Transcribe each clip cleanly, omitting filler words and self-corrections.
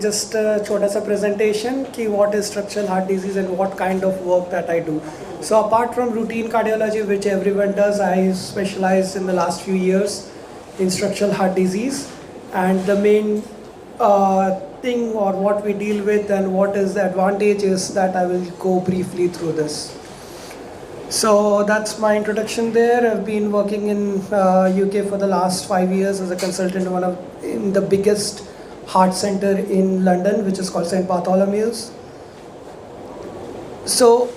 just a छोटा सा presentation कि what is structural heart disease and what kind of work that I do. So apart from routine cardiology, which everyone does, I specialized in the last few years in structural heart disease, and the main thing or what we deal with and what is the advantages that I will go briefly through this. So that's my introduction there. I've been working in UK for the last 5 years as a consultant in the biggest heart center in London, which is called St. Bartholomew's. So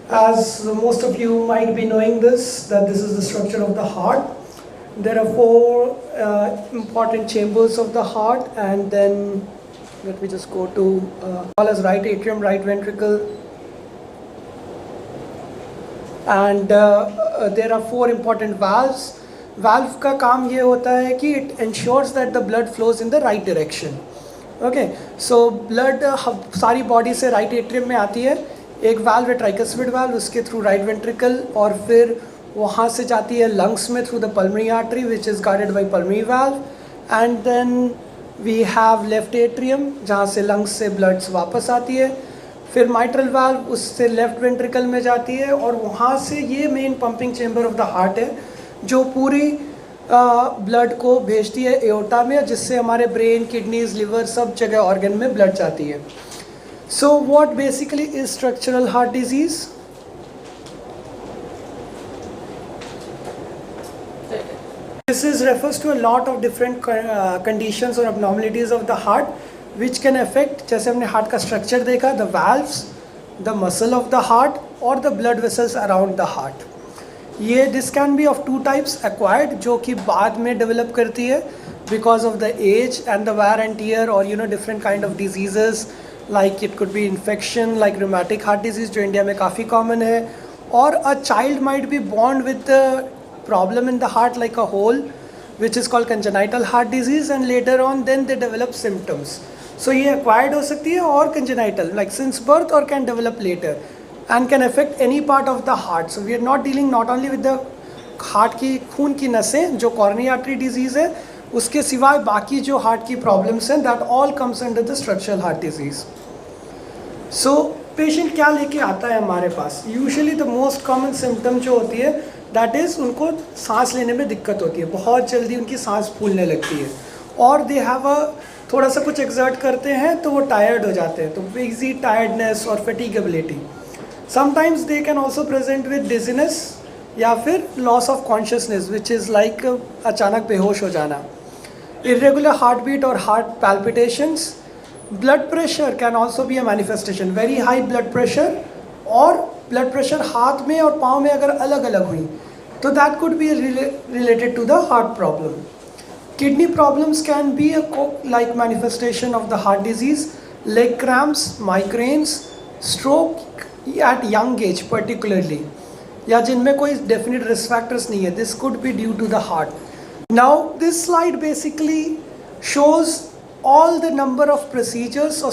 as most of you might be knowing that this is the structure of the heart. There are four important chambers of the heart, and then let me just go to call as right atrium, right ventricle, and there are four important valves. Valve का काम ये होता है कि it ensures that the blood flows in the right direction. Okay, so blood सारी body से right atrium में आती है. एक valve है tricuspid valve, उसके through right ventricle, और फिर वहाँ से जाती है lungs में through the pulmonary artery, which is guarded by pulmonary valve, and then we have left atrium जहाँ से lungs से blood वापस आती है. फिर माइट्रल वाल्व उससे लेफ्ट वेंट्रिकल में जाती है, और वहाँ से ये main pumping chamber of the heart है जो पूरी ब्लड को भेजती है एओर्टा में, जिससे हमारे ब्रेन, किडनीज, लिवर, सब जगह ऑर्गन में ब्लड जाती है. So what basically is structural heart disease? This refers to a lot of different conditions or abnormalities of the heart which can affect, जैसे हमने हार्ट का स्ट्रक्चर देखा, the valves, the muscle of the heart और the blood vessels around the heart. ये this can be of two types: acquired, जो कि बाद में develop करती है because of the age and the wear and tear, or different kind of diseases, like it could be infection like rheumatic heart disease जो India में काफ़ी common है, or a child might be born with the problem in the heart like a hole, which is called congenital heart disease, and later on then they develop symptoms. So ये acquired हो सकती है और congenital like since birth, or can develop later and can affect any part of the heart. So we are not dealing not only with the heart की खून की नसें जो coronary artery disease है, उसके सिवाय बाकी जो heart की problems हैं, that all comes under the structural heart disease. So patient क्या लेके आता है हमारे पास? Usually the most common symptom जो होती है that is उनको सांस लेने में दिक्कत होती है, बहुत जल्दी उनकी सांस फूलने लगती है, और they have a थोड़ा सा कुछ एक्सर्ट करते हैं तो वो टायर्ड हो जाते हैं, तो वीजी टायर्डनेस और fatigability. Sometimes they can also present with dizziness या फिर loss of consciousness, which is like अचानक बेहोश हो जाना. इरेगुलर हार्ट बीट और heart palpitations. Blood pressure can also be a manifestation. Very high blood pressure, और blood pressure हाथ में और पाँव में अगर अलग अलग हुई तो that could be related to the heart problem. Kidney problems can be a like manifestation of the heart disease. Leg cramps, migraines, stroke at young age particularly, या जिनमें कोई definite risk factors नहीं है, this could be due to the heart. Now this slide basically shows all the number of procedures or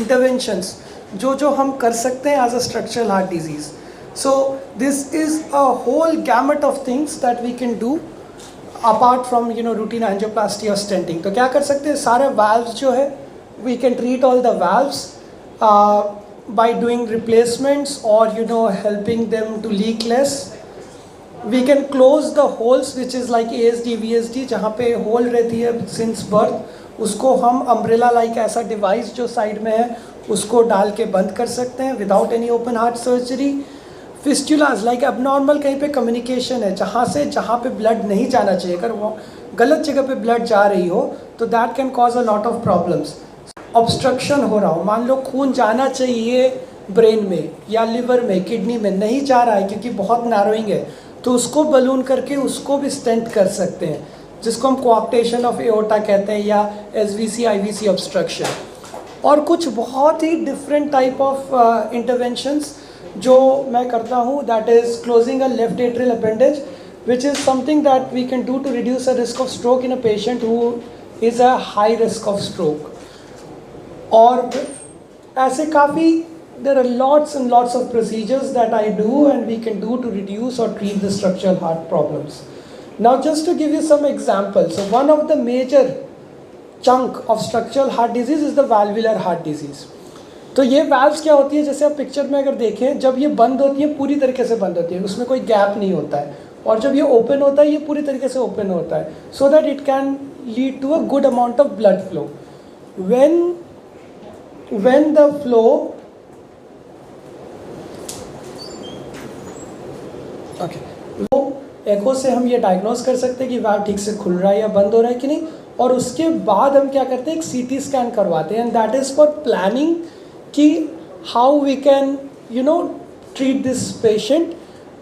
interventions जो हम कर सकते हैं as a structural heart disease. So this is a whole gamut of things that we can do apart from routine angioplasty or stenting. तो क्या कर सकते हैं? सारे valves जो है, we can treat all the valves by doing replacements or helping them to leak less. We can close the holes which is like ASD, VSD, जहाँ पे hole रहती है since birth, उसको हम umbrella like ऐसा device जो side में है उसको डाल के बंद कर सकते हैं without any open heart surgery. Fistulas like abnormal कहीं पे कम्युनिकेशन है जहाँ पे ब्लड नहीं जाना चाहिए, अगर वो गलत जगह पे ब्लड जा रही हो तो that can cause a lot of problems. Obstruction हो रहा हो, मान लो खून जाना चाहिए ब्रेन में या लिवर में, किडनी में नहीं जा रहा है क्योंकि बहुत नैरोइंग है, तो उसको बलून करके उसको भी स्टेंट कर सकते हैं, जिसको हम कोऑप्टेशन ऑफ एओर्टा कहते हैं, या SVC IVC ऑब्स्ट्रक्शन. और कुछ बहुत ही डिफरेंट टाइप ऑफ इंटरवेंशंस जो मैं करता हूँ, that is closing a left atrial appendage, which is something that we can do to reduce a risk of stroke in a patient who is a high risk of stroke. और ऐसे काफ़ी there are lots and lots of procedures that I do and we can do to reduce or treat the structural heart problems. Now just to give you some examples, so one of the major chunk of structural heart disease is the valvular heart disease. तो ये valves क्या होती है, जैसे आप picture में अगर देखें, जब ये बंद होती है पूरी तरीके से बंद होती है, उसमें कोई गैप नहीं होता है, और जब ये ओपन होता है ये पूरी तरीके से ओपन होता है, so that it can lead to a good amount of blood flow. When the flow वो एको से हम ये डायग्नोज कर सकते हैं कि वाल्व ठीक से खुल रहा है या बंद हो रहा है कि नहीं, और उसके बाद हम क्या करते हैं, एक सीटी स्कैन करवाते हैं, and that is for planning कि how we can treat this patient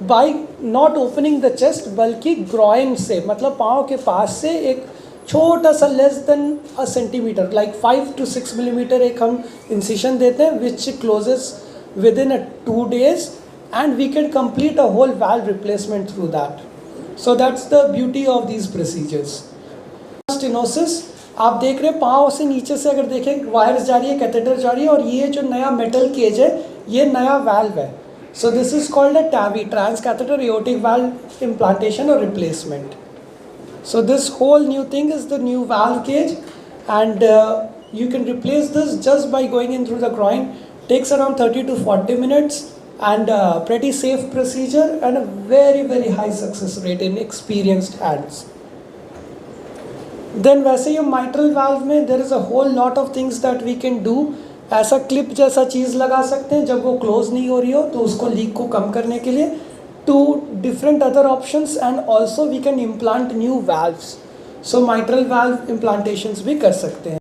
by not opening the chest, बल्कि ग्रॉइन से, मतलब पाँव के पास से एक छोटा सा less than a centimetre, like 5 to 6 millimeter एक हम इंसिशन देते हैं, which closes within 2 days, and we can complete a whole valve replacement through that. So that's the beauty of these procedures. Stenosis, आप देख रहे हैं पाँव से नीचे से अगर देखें वायर्स जा रही है, कैथेटर जा रही है, और ये जो नया मेटल केज है ये नया वाल्व है. So this is called a TAVI, transcatheter aortic valve implantation or replacement. So this whole new thing is the new valve cage, and you can replace this just by going in through the groin. Takes around 30 to 40 minutes. And a pretty safe procedure and a very very high success rate in experienced hands. Then वैसे ये mitral valve में there is a whole lot of things that we can do. ऐसा clip जैसा चीज़ लगा सकते हैं जब वो क्लोज नहीं हो रही हो, तो उसको लीक को कम करने के लिए, to different other options, and also we can implant new valves. So mitral valve implantations भी कर सकते हैं.